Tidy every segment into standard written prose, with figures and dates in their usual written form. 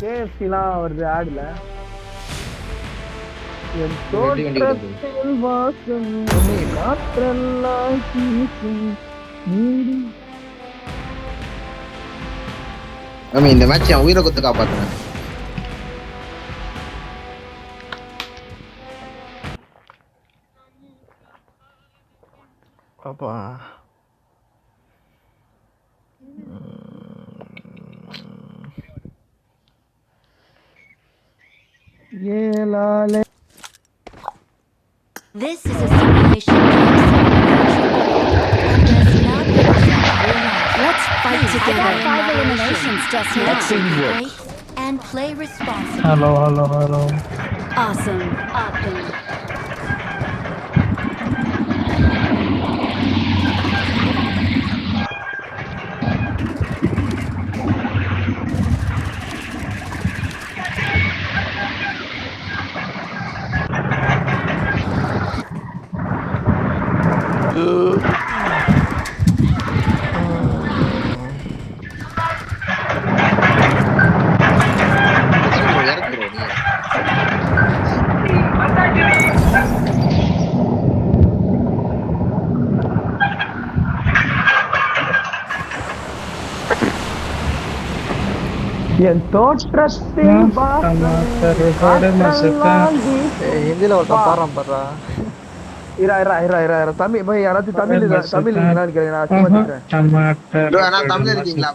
கேஎஃப்சிலாம் வருது ஆடுல. என் தோற்றத்தில் வாசம் காற்றெல்லாம் வீசும் நீடி. இந்த மேட்ச் என் உயிரை குத்து காப்பாத்துறேன். அப்பா ஏலாலே. This is a simulation does not represent real life. Let's fight together. I got 5 eliminations just now. Wait and play responsibly. Hello. Awesome. என் தோற்றத்தில் ஹிந்தில ஒருத்தன் பாடுறான் பாடுறா. இரு தம்பி போய் யாராச்சும் தமிழ் இருக்கீங்களான்னு கேளுங்க. நான் சும்மா சொல்றேன். தமிழ் இருக்கீங்களா?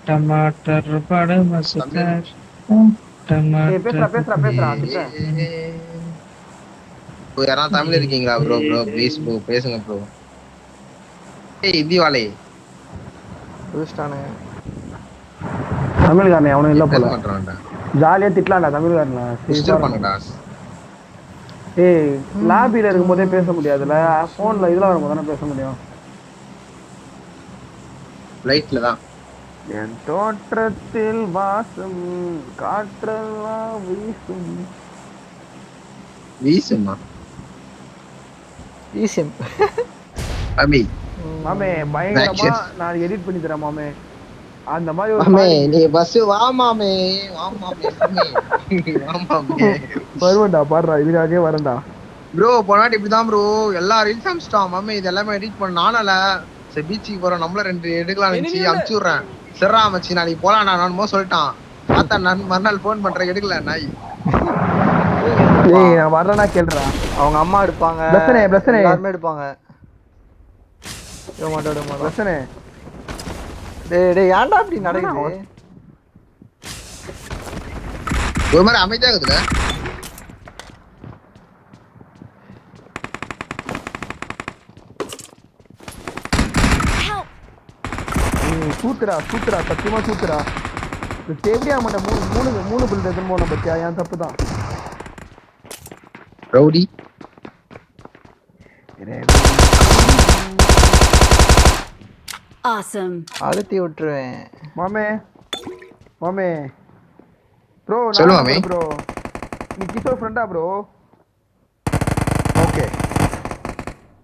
टमाटर बड़े मजेदार பேசுறா யாராவது தமிழ் இருக்கீங்களா ப்ரோ? ப்ளீஸ் ப்ரோ பேசுங்க ப்ரோ. இந்திவாலே புதுஸ்டானே தமிழ்காரனே அவனும் இல்ல போல. பண்றான்டா ஜாலியா திட்டலாம்டா தமிழ்காரனா. டிஸ்டர்ப் பண்ணுடா. ஏய் லாபில இருக்கும்போதே பேச முடியாதுல. போன்ல இதுல வரும்போது தானே பேச முடியும். லைட்ல தான். என் தோற்றத்தில் வாசம் காற்றெல்லாம் வீசுமா ஈஸியம் அபி மாமே பயங்கரமா நான் எடிட் பண்ணி தரேன் மாமே. அந்த மாதிரி ஒரு மாமே நீ பஸ் வா மாமே வருவண்டா பாடுறா. இதுக்காகவே வரேன்டா ப்ரோ. போனாட்டி இப்படிதான் ப்ரோ எல்லா ரீல்ஸ் அனுப்பிச்சிட்டான் மாமே. இது எல்லாமே எடிட் பண்ண நானால. சரி பீச்சுக்கு போறோம் நம்மள 2 எடுக்கலாம் நினைச்சு அனுப்பிச்சு விடுறேன். சரிடா மச்சி நாளைக்கு போலாம் நான் சொல்லிட்டான். பார்த்தா நான் மறுநாள் போன் பண்றேன் எடுக்கல நாய். ஏய் நான் வரலனா கேளுடா. அவங்க அம்மா எடுப்பாங்க. பிரச்சனை எல்லாரும் எடுப்பாங்க. பிரச்சனை டேய் ஏன்டா இப்படி நடக்குது? ஒரு மாதிரி அமைதியா இருக்குதுல. சூத்துரா சத்தியமா சூத்துரா. தேவையா மாட்டேன். மூணு பில் எதுன்னு போன பத்தியா? என் தப்பு தான். Rowdy Awesome. அழுத்தி விட்டுருவேன் மாமே ப்ரோ. சொல்லு மாமே. ப்ரோ நீ கிஷோர் ஃப்ரெண்டா ப்ரோ? Okay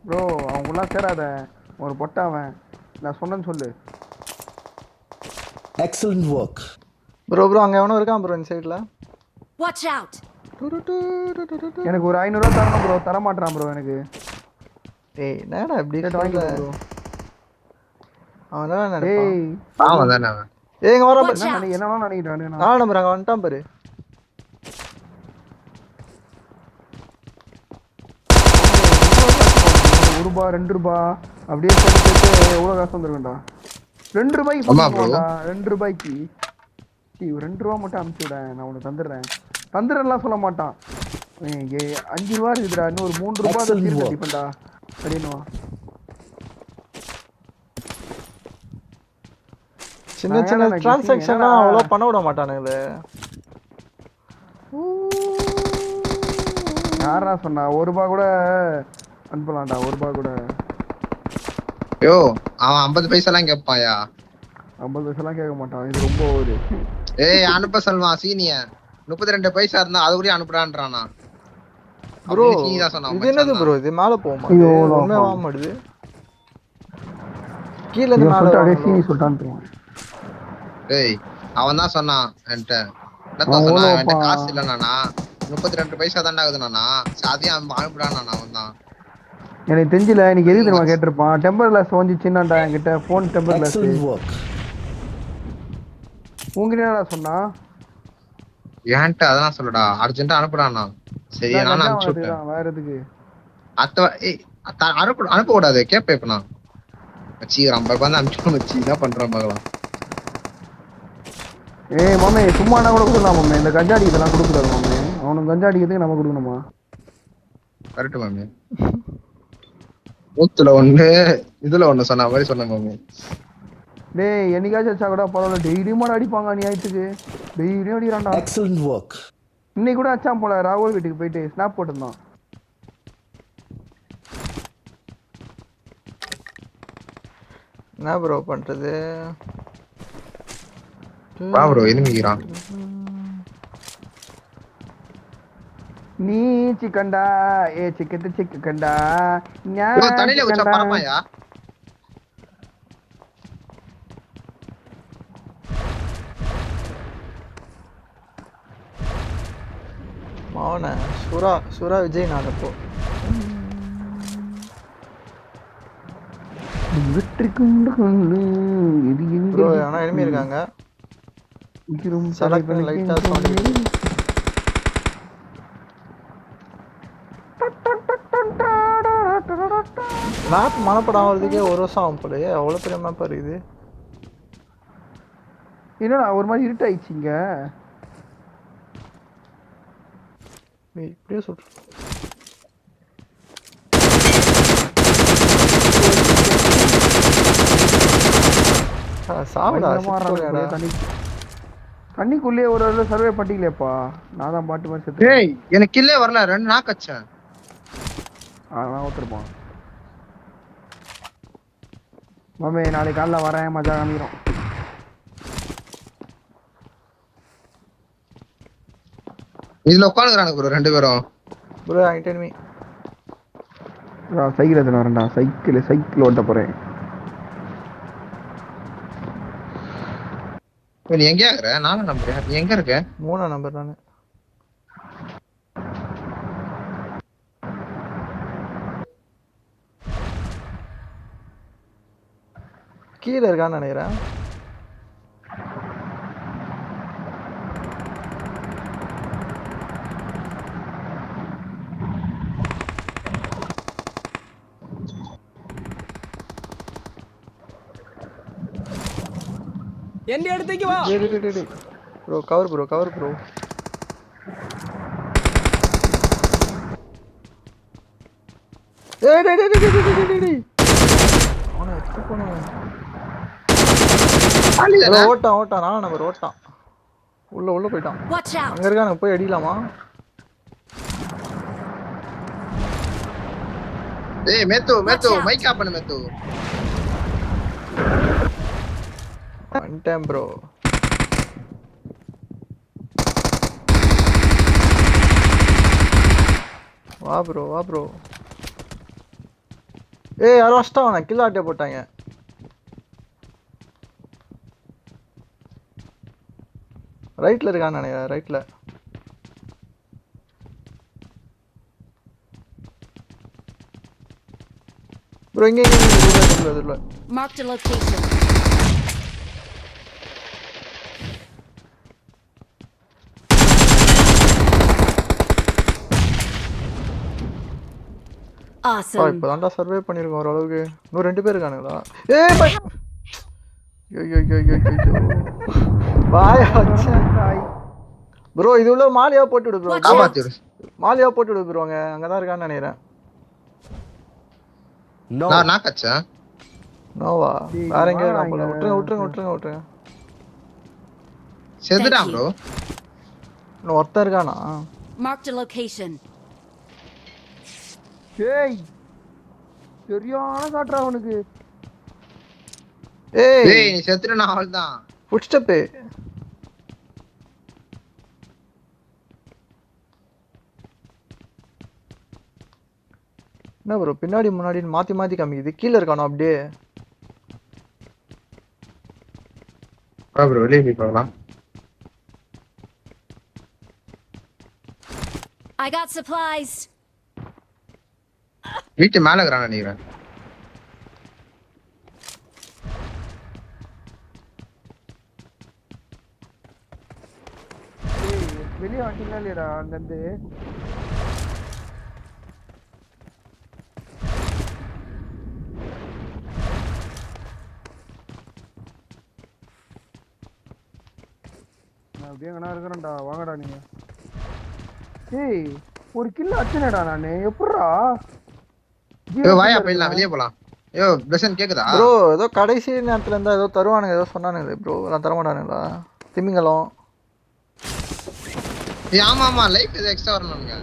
bro. அவங்களாம் சேராத ஒரு பொட்டாவன். நான் சொன்னேன்னு சொல்லு. Excellent work. ப்ரோ அங்க எவனோ இருக்கான் ப்ரோ இந்த சைடுல. Watch out. எனக்கு ஒரு 500 ரூபாய் தரணும் ப்ரோ. தர மாட்டறான் ப்ரோ எனக்கு. டேய் என்னடா இப்படி வாங்கிக்கோ ப்ரோ. அவன் தான் நடப்பான். டேய் பாவம் தானே அவன். ஏங்க வர Watch out. என்னன்னா நினைக்கிறேன். நான் நம்பர் அங்க வந்துட்டான் பாரு. ரூபாய் 2 ரூபாய் அப்படியே சேர்த்து எவ்வளவு காசு வந்துருக்கா? 2 ரூபாய்க்கு பண்ணுவாடா. 2 ரூபாய்க்கு 2 ரூபாய் மட்டும் அனுப்பிச்சு விட. நான் உனக்கு தந்துடுறேன்லாம் சொல்ல மாட்டான். 5 ரூபாய் இருக்குதுடா. இன்னும் ஒரு 3 ரூபாய் கட்டிப்பேன்டா அப்படின்னு. சின்ன டிரான்சாக்ஷன்லாம் அவ்வளோ பண்ண விட மாட்டானுங்களே. யாரா சொன்னா? 1 ரூபாய் கூட அனுப்பலாம்டா. 1 ரூபாய் கூட. யோ அவன் 50 பைசாலாம் கேட்பாயா? 50 பைசாலாம் கேட்க மாட்டான். இது ரொம்ப ஒரு ஏய் அனுப்ப சொல்வான் சீனியர். 32 பைசா இருந்தா அது கூட அனுப்புறான்றானா ப்ரோ? இது என்னது ப்ரோ? இது மேல போமா? ஒண்ணுமே வாங்க மாட்டுது. கீழ இருந்து மேல அப்படியே சீனி சொல்லிட்டான். ஏய் அவன் தான் சொன்னான் என்கிட்ட. என்னத்தான் சொன்னான், என்கிட்ட காசு இல்லைண்ணா 32 பைசா தாண்டா ஆகுதுண்ணா. அதையும் அனுப்பிடான். அவன் தான் எனக்கு தெரிஞ்சல எனக்கு எது தெரியுமா கேட்டிருப்பான். டெம்பர் கிளாஸ் வந்துச்சுன்னாண்டா என்கிட்ட ஃபோன் டெம்பர் கிளாஸ். உங்ககிட்ட என்னடா சொன்னா? ஏன்ட்ட அதெல்லாம் சொல்லடா, அர்ஜென்ட்டா அனுப்புடாண்ணா. சரி நான் அனுப்பிச்சு விட்டேன். வேற எதுக்கு அனுப்ப கூடாது கேப்ப. இப்ப நான் வச்சு 50 ரூபாய் அனுப்பிச்சு வச்சு என்ன பண்றேன் பார்க்கலாம். ஏய் மாமே சும்மானா கூட கொடுக்கலாம் மாமே. இந்த கஞ்சாடி இதெல்லாம் கொடுக்கூடாது மாமே. அவனுக்கு கஞ்சாடிக்கிறதுக்கு நம்ம கொடுக்கணுமா? கரெக்ட் மாமே. 100ல 1 இதுல 1 சொன்ன மாதிரி சொன்னாங்க மாமே. டேய் என்னைக்காச்சும் வச்சா கூட பரவாயில்ல. டெய்லியும் மாட அடிப்பாங்க அநியாயத்துக்கு. டெய்லியும் அடிக்கிறான்டா. Excellent work. இன்னைக்கு கூட அச்சான் போல. ராகுல் வீட்டுக்கு போயிட்டு ஸ்னாப் போட்டிருந்தான். என்ன ப்ரோ பண்றது? வா ப்ரோ எனிமிக்கிறான். நீ சிக்கண்டா ஏ சிக்கத்து சிக்கண்டா தண்ணில வச்சா பரமாயா? மாவன சுரா விஜய் நான் அப்போ ப்ரோ ஆனா எனிமி இருக்காங்க. செலக்ட் பண்ணி லைட்டா சவுண்ட். மேப் மனப்படம் ஆகிறதுக்கே 1 வருஷம் ஆகும் போலயே. அவ்வளோ பெரிய மேப் இருக்குது. என்னடா ஒரு மாதிரி இருட்டாயிடுச்சிங்க. இப்படியே சொல்ற சாவடா. தண்ணிக்குள்ளே ஒரு சர்வே பண்ணிக்கலையப்பா. நான் தான் பாட்டு மாதிரி செத்து. ஏய் எனக்கு கில்லே வரல. 2 நாக் அடிச்சேன். நான் ஒத்துருப்பான் மாமே. நாளைக்கு காலைல வரேன் மஜா காமிக்கிறோம். இதுல உட்காந்துக்கிறாங்க ப்ரோ 2 பேரும். ப்ரோ என்கிட்ட எனிமி. சைக்கிள் எத்தனை வரேன்டா. சைக்கிள் ஓட்ட போறேன். நீ எங்க இருக்கிற? 4 நம்பர். நீ எங்க இருக்க? 3 நம்பர் நானு. கீழே இருக்கான்னு நினைக்கிறேன். எந்த இடத்துக்கு வா. Bro cover bro. ஏய் டேய் அவனை எக்ஸ்பெக்ட் பண்ணுவேன். ஓட்டான் நான் நம்பர் ஓட்டான். உள்ள போயிட்டான். அங்க இருக்கானு போய் அடிக்கலாமா? ஏய் மேத்து மைக் ஆஃப் பண்ணு மேத்து. வந்துட்டேன் ப்ரோ. வா ப்ரோ. ஏய் யாரோ அஷ்டாவன கில்லாட்டே போட்டாங்க. ரைட்ல இருக்கான்னு நினைக்கிறேன். ரைட்ல ப்ரோ. இங்க Marked a location. Awesome. இப்போதான்டா சர்வே பண்ணிருக்கோம் ஓரளவுக்கு. இன்னும் 2 பேர் இருக்கானுங்களா? ஏய் பை. ஐயோ பாய் அச்சா ப்ரோ. இது உள்ள மாலியா போட்டு விடு ப்ரோ. மாலியா போட்டு விடு ப்ரோங்க. அங்க தான் இருக்கான்னு நினைக்கிறேன். நான் நாக்கச்சா நோவா வேற எங்க இருக்கான் போல. விட்டுருங்க. செத்துடா ப்ரோ. இன்னும் ஒருத்தர் இருக்கானா? Marked a location. ஏய் சரியான காட்றா அவனுக்கு. ஏய் நீ செத்துறனா அவள்தான். Food step. என்ன ப்ரோ பின்னாடி முன்னாடி மாத்தி காமிக்குது. கீழ இருக்கானோ அப்படியே. வா ப்ரோ வெளிய போய் பார்க்கலாம். I got supplies. வீட்டு மேல இருக்கறான் நினைக்கிறேன். வெளியே வந்துட்டீங்களா இல்லையடா அங்கிருந்து? நான் அப்படியே எங்கனா இருக்கிறேன்டா, வாங்கடா நீங்க. ஏய் ஒரு கில் அச்சனடா நானு, எப்படிடா? வாயா போயிடலாம், வெளியே போலாம். ஐயோ பெசன் கேக்குதா ப்ரோ? ஏதோ கடைசி நேரத்துல இருந்தா ஏதோ தருவானுங்க, ஏதோ சொன்னானுங்க ப்ரோ. நான் தர மாட்டானுங்களா திமிங்கலம்? ஆமா ஆமா, லைஃப் ஏதோ எக்ஸ்ட்ரா வரணுங்க.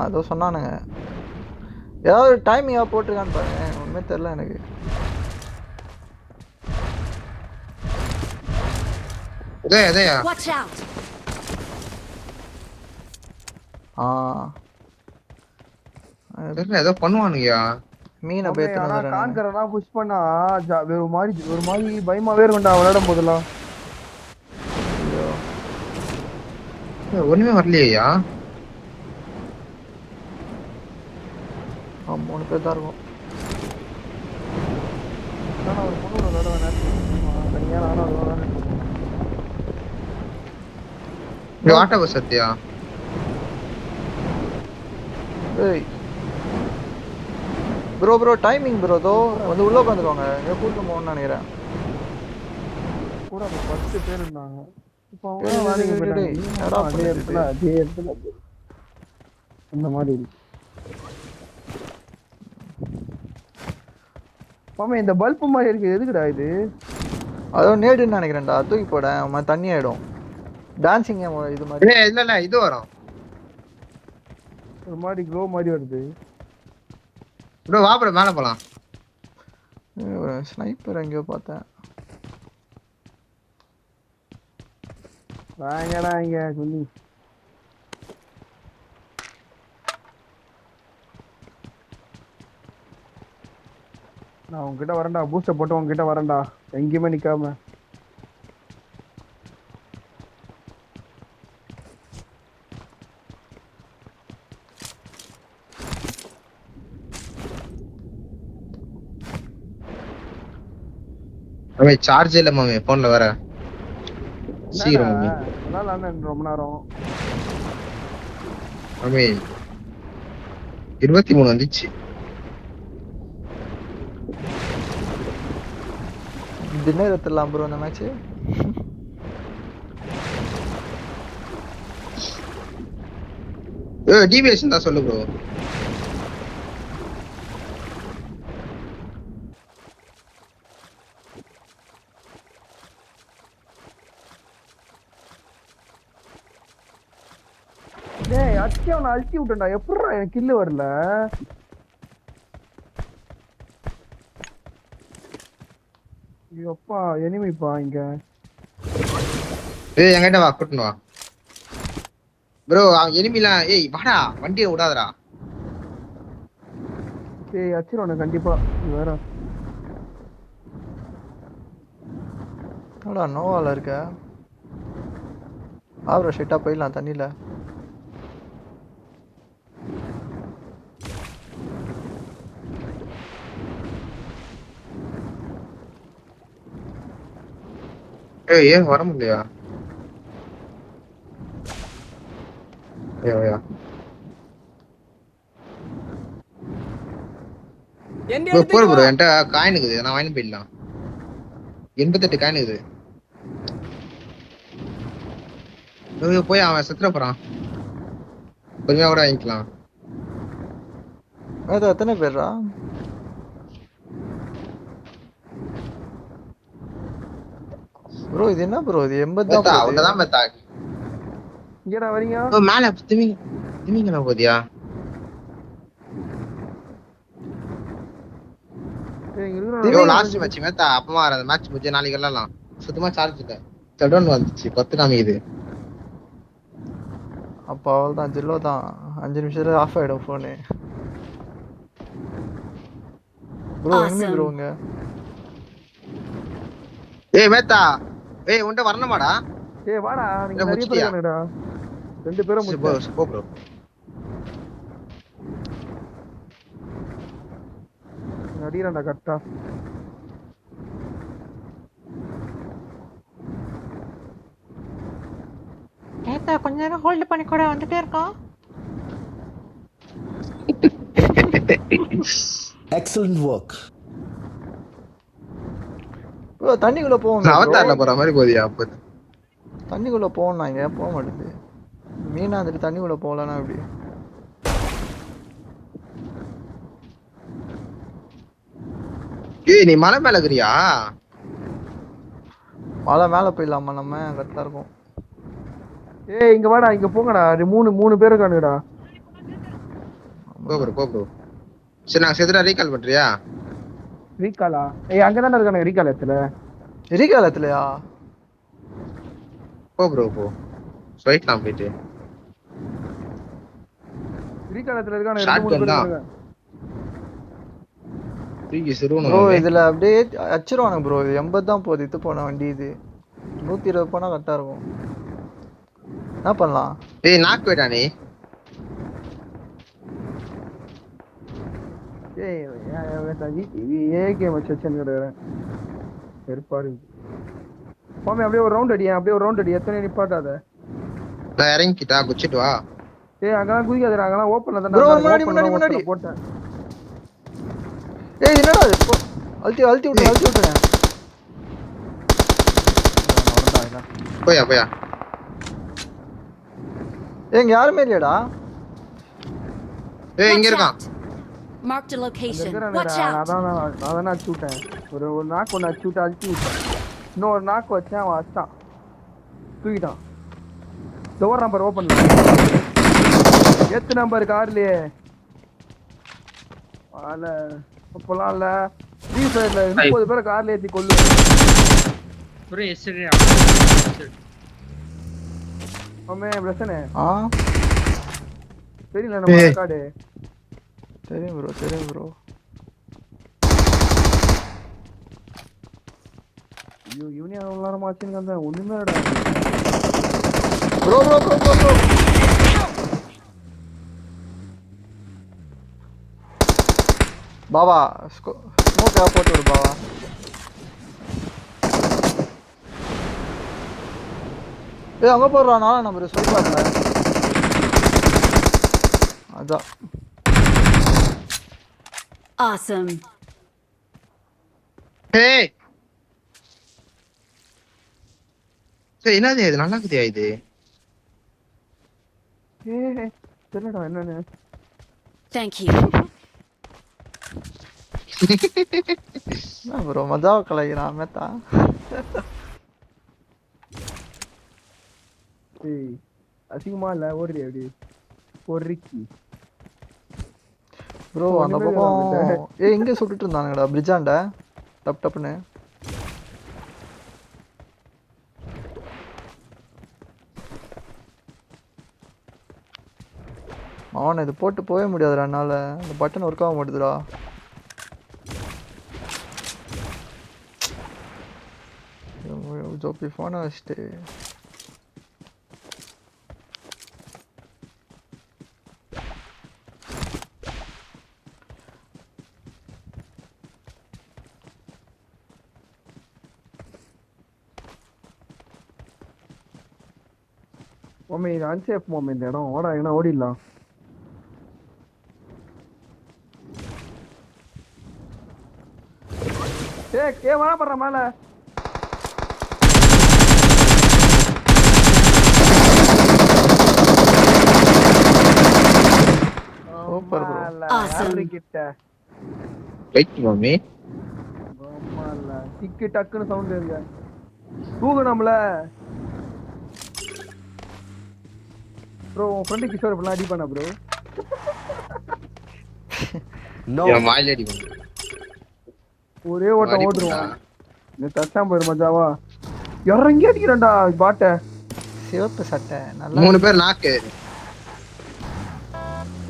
ஏதோ சொன்னானுங்க. ஏதாவது டைமிங்கா போட்டிருக்கான்னு பாருங்க, ஒண்ணுமே தெரியல எனக்கு. Watch out. ஏதோ பண்ணுவானுங்கயா. மீனை பேத்துறானே. கான்கரலாம் புஷ் பண்ணா ஒரு மாதிரி பயமாவே இருக்கும்டா விளையாடும் போதெல்லாம். ஒண்ணுமே வரலையா? 3 பேர் தான் இருக்கும். ஒரு பொண்ணு விளையாட தனியா நானும் விளையாடுறேன். Auto bus Sathya. ஏய் ப்ரோ டைமிங் ப்ரோ. தோ வந்து உள்ள உட்காந்துருவாங்க. எங்க கூட்டு போகணும்னு நினைக்கிறேன். கூட 10 பேர் இருந்தாங்க. இப்போ அதே இடத்துல அந்த மாதிரி இருக்கு. மாமா இந்த பல்ப் மாதிரி இருக்கு, எதுக்குடா இது? அதோ நேடுன்னு நினைக்கிறேன்டா, தூக்கி போட தண்ணி ஆயிடும். டான்சிங் இது மாதிரி இல்ல இது வரும், ஒரு மாதிரி க்ளோ மாதிரி வருது. ப்ரோ வா ப்ரோ மேல போலாம். ஸ்னைப்பர் எங்கேயோ பார்த்தேன். வாங்கடா இங்க சொல்லி. நான் உங்ககிட்ட வரேன்டா, பூஸ்டர் போட்டு உங்ககிட்ட வரேன்டா, எங்கேயுமே நிக்காம. சார்ஜ் இல்ல மாமே போன்ல வேற. சீக்கிரம் மாமே. ரொம்ப நேரம் மாமே 23 வந்துச்சு. டின்னர் எடுத்துடலாம் ப்ரோ இந்த மேட்ச். டிவிஎஸ் தான் சொல்லு ப்ரோ. டேய் அச்சி அவனை அழுத்தி விட்டேன்டா, எப்படிடா எனக்கு கில்லு வரல? ஐயோப்பா எனிமிப்பா இங்க. ஏய் எங்கட்ட வா, கூட்டிட்டு வா ப்ரோ. எனிமிலாம் ஏய் வாடா, வண்டியை விடாதடா. ஏய் அச்சிரோனே கண்டிப்பா வேற. என்னடா நோவால இருக்க? ஆவர ஷிட்டா போயிடலாம் தண்ணியில. ஏன் வர முடியா? போடு ப்ரோ, என்கிட்ட காயின் இருக்குது, நான் வாங்கி போயிடலாம். 88 காயின் இருக்குது. போய் அவன் செத்துற போறான், கொஞ்சம் கூட வாங்கிக்கலாம். அது எத்தனை பேர்ரா? ப்ரோ இது என்ன ப்ரோ? இது 80 தான். அவ்வளவுதான் மெத்தா. இங்கடா வரீங்க? மேல திமிங்கல போதியா? லாஸ்ட் மேட்ச் மெத்தா அப்பமா அந்த மேட்ச் முடிஞ்ச நாளைக்கு எல்லாம் சுத்தமா சார்ஜ் இல்ல. ஷட்டவுன் வந்துச்சு, 10 காமிக்குது. அப்ப அவ்வளவுதான், ஜில்லோ தான். 5 நிமிஷத்துல ஆஃப் ஆயிடும் போனு. ப்ரோ எங்க ப்ரோங்க? ஏய் மேத்தா, ஏய் உன்கிட்ட வரணுமாடா? ஏய் வாடா, நீங்க நிறைய பேர் இருக்கீங்கடா. 2 பேரும் போ ப்ரோ. அடிறான்டா கரெக்டா. ஏத்தா கொஞ்ச நேரம் ஹோல்ட் பண்ணி கூட வந்துட்டே இருக்கான். Excellent work. ப்ரோ தண்ணிக்குள்ள போவோம். அவதார்ல போற மாதிரி போதியா அப்ப. தண்ணிக்குள்ள போகணும் இங்க போக மாட்டேது. மீனா வந்துட்டு தண்ணிக்குள்ள போகலன்னா எப்படி? ஏய் நீ மலை மேல இருக்கிறியா? மலை மேல போயிடலாமா நம்ம? கரெக்டா இருக்கும். ஏய் இங்க வாடா, இங்க போங்கடா. மூணு பேர் இருக்கானுங்கடா. போ ப்ரோ. சரி நான் செதுரா ரீகால் பண்றியா? ரீகாலா? ஏய் அங்க தான இருக்கானுங்க ரீகாலத்துல. எரிகாலத்துலயா? போ ஸ்வைட்லாம் போயிட்டு. ரீகாலத்துல இருக்கானுங்க Shotgun 2 3 பேர் தான். இருக்காங்க. தூக்கி சிறுவனு. ப்ரோ இதுல அப்படியே அச்சிருவானுங்க ப்ரோ. இது 80 தான் போகுது. இது போன வண்டி இது 120 போனா கரெக்டா இருக்கும். என்ன பண்ணலாம்? ஏய் நாக் போயிட்டா நீ. ஏய் ஏகே வச்சேன் கிடக்குறேன். வெறுப்பாரு. போமே அப்படியே ஒரு ரவுண்ட் அடி. எத்தனை நிப்பாட்டாத. நான் இறங்கிட்டா குச்சிட்டு வா. ஏய் அங்கலாம் குதிக்காதடா. அங்கலாம் ஓபன்ல தான. Bro, முன்னாடி. போட்டேன். ஏய் என்னடா இது? அழுத்தி விட்டுறேன். போயா. ஏங்க யாருமே இல்லையடா. ஏய் இங்க Watch இருக்கான். out. Marked a location. Watch அதான் out. அதான் அடிச்சு விட்டேன். ஒரு நாக்கு ஒன்று அடிச்சு விட்டு அழுத்தி விட்டேன். இன்னொரு நாக்கு வச்சேன், அவன் அடிச்சான். தூக்கிட்டான். Door number open. 8 நம்பர் கார்லயே ஆல அப்பலாம் இல்ல. ஃப்ரீ ஃபயர்ல 30 பேர் கார்ல ஏத்தி கொல்லுவேன். ஒரே எஸ்டே அம்மே பிரச்சனை. தெரியல நம்ம ரெக்கார்டு. தெரியும் ப்ரோ. ஐயோ இவனே அவ்வளவு நேரமா ஆச்சுன்னு அந்த ஒண்ணுமே இல்லடா. ப்ரோ பாவா ஸ்மோக்கா போட்டு விடு பாவா. ஏய் அங்க போறா. 4 நம்பர் சொல்றாங்க. அதான் Awesome. ஏய் என்னது இது? நல்லா இருக்குதியா இது? ஏய் தெரியலடா என்னன்னு. Thank you. என்ன ப்ரோ மஜாவா கலைக்கிறான் மேத்தா. ஏய் அசிங்கமா இல்ல ஓடுறியா அப்படி? பொறுக்கி ப்ரோ அந்த பக்கம் ஏய் இங்க சுட்டுட்டு இருந்தானுங்கடா பிரிட்ஜாண்ட டப்னு. அவன் இது போட்டு போக முடியாதுடா என்னால. அந்த பட்டன் ஒர்க் ஆக மாட்டேதுடா. ஜோப்பி போன வச்சுட்டு மம்மி இது அன்சேஃப் மம்மி இந்த இடம். ஓடா எங்கன்னா ஓடிடலாம். ஏ வர பண்ற மேல. Super bro. Awesome. கிட்ட வெயிட் மம்மி. ஆமால டிக்கு டக்குன்னு சவுண்ட் இருக்கு. தூங்கணும்ல. ப்ரோ உன் ஃப்ரெண்ட் கிஷோர் இப்பலாம் அடி பண்ணா ப்ரோ. என் வாயில அடி பண்ணு. ஒரே ஓட்டம் ஓடுறான். நீ தச்சாம் போயிரு மஜாவா. இறங்கி அடிக்கிறான்டா பாட்ட. சிவப்பு சட்டை நல்லா. 3 பேர் நாக்கு.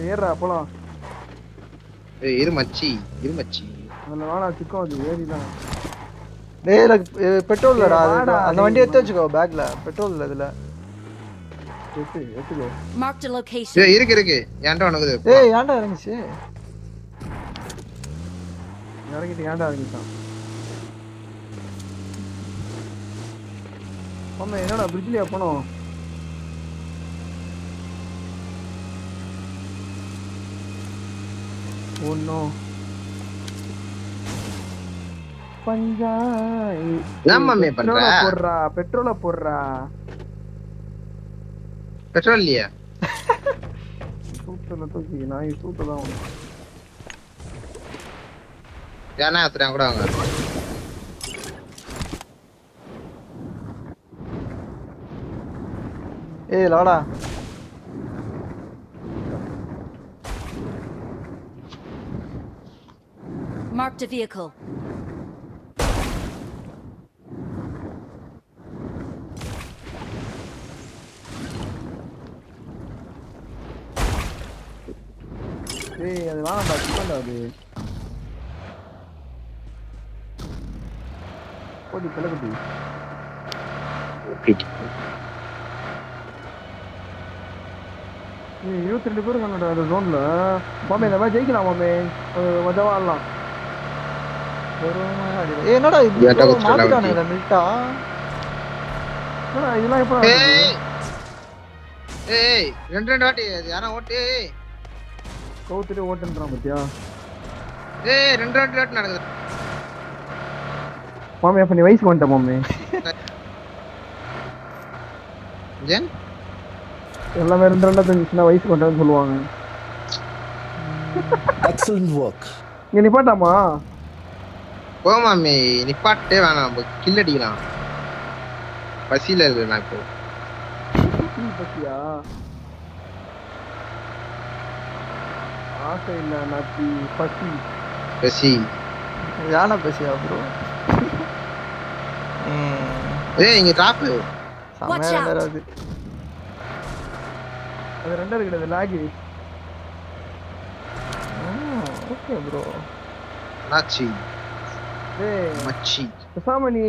ஏறா போலாம். ஏய் இரு மச்சி. அதுல வாடா சிக்கம் அது ஏறிதான். டேய் பெட்ரோல் இல்லடா. அந்த வண்டி எடுத்து வச்சுக்கோ பேக்ல. பெட்ரோல் இல்ல இதுல. எடுத்துக்கோ. Marked a location. ஏய் இருக்கு. ஏன்டா உனக்கு? ஏய் ஏன்டா இறங்குச்சு? இறங்கிட்டு ஏன்டா இறங்கிட்டான் ஆமா என்னடா பிரிட்ஜ்லயா போனோம் ஒன்னும் பஞ்சாய் ஏம்மாமே பண்ற பெட்ரோல போடுறா பெட்ரோல் இல்லையா சூட்டல தூக்கி நான் சூட்டதான் ஏன்னா அத்தனை கூட வாங்க ஏய் லாடா Marked a vehicle. ஏய் அது வேணாம்டா சிக்கன்டா அது ஓடி பிளக்குடி ஏய் 22 பேர் இருக்காங்கடா அந்த ஜோன்ல மாமே இந்த மாதிரி ஜெயிக்கலாம் மாமே மஜாவா ஆடலாம் ஏய் என்னடா இது மாத்திட்டானுங்க மில்ட்டா என்னடா இதெல்லாம் எப்போ ஏய் ஏய் ரெண்டு வாட்டி யாரா ஓட்டு கவுத்துட்டு ஓட்டுன்றான் பத்தியா ஏய் ரெண்டு வாட்டி நடக்குது மாமே அப்ப நீ வயசுக்கு வந்துட்ட மாமே ஜென் எல்லாமே 2 தெரிஞ்சுச்சுன்னா வயசுக்கு வந்துட்டேன்னு சொல்லுவாங்க எக்ஸலென்ட் ஒர்க் இங்க நிப்பாட்டாமா போமாமே நிப்பாட்டே வேணாம் கில் அடிக்கலாம் பசியில இருக்கு நான் இப்போ பசியா ஆசை இல்ல நாத்தி பசி பசி யானை பசியா ப்ரோ ஏய் இங்க டிராப் சமையா வராது அது ரெண்டா இருக்குது லாகி ஓகே ப்ரோ நாச்சி ஏய் மச்சி பேசாம நீ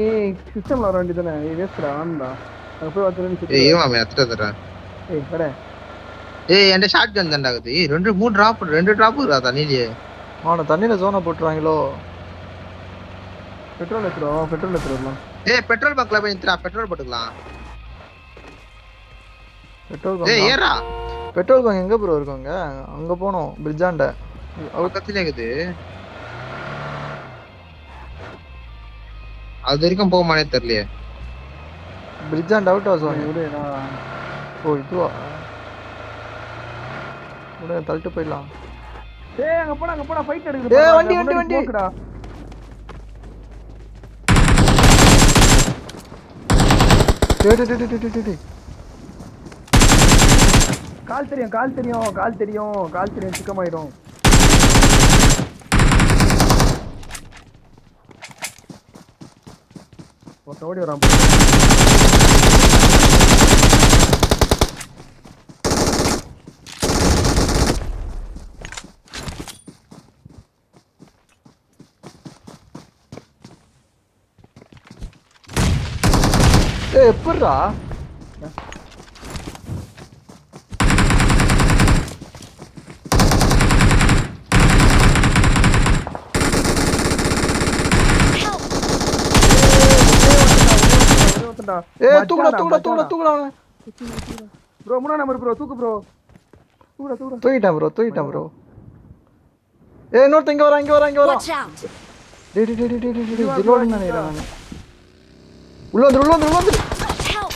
சிஸ்டம்ல வர வேண்டியதானே வேஸ்ட்ரா ஆனடா அங்க போய் வந்து ஏய் மாமே அத்தட தர ஏய் வட ஏய் என்ட ஷாட் கன் தண்டாகுது ஏய் 2 டிராப் இருக்கா தண்ணிலே அவன தண்ணில ஜோனை போட்டுறாங்களோ பெட்ரோல் எடுத்துறோம் ஏய் பெட்ரோல் பங்க்ல போய் நித்ரா பெட்ரோல் போட்டுக்கலாம் பெட்ரோல் ஏய் பங்க் ஏறா பெட்ரோல் பங்க் எங்க ப்ரோ இருக்குங்க அங்க போணும் பிரிட்ஜாண்ட பக்கத்துல இருக்குது அது வரைக்கும் போகமானே தெரியலையே பிரிட்ஜாண்ட அவுட் ஹவுஸ் வாங்க விடுடா ஓ இதுவா உடனே தள்ளிட்டு போயிடலாம் ஏய் அங்க போடா ஃபைட் எடுக்குது ஏய் வண்டி போக்குடா டேய் கால் தெரியும் சிக்கமாயிடும் ஓடி வரான் ஏய் எப்படிடா ஏய் தூக்குடா ப்ரோ முன்னா நம்பர் ப்ரோ தூக்கு ப்ரோ தூக்கிட்டேன் ப்ரோ ஏய் இன்னொருத்த இங்க வரா Watch out! டேய் ரிலோட் நினைக்கிறேன் நான் உள்ள வந்து Help!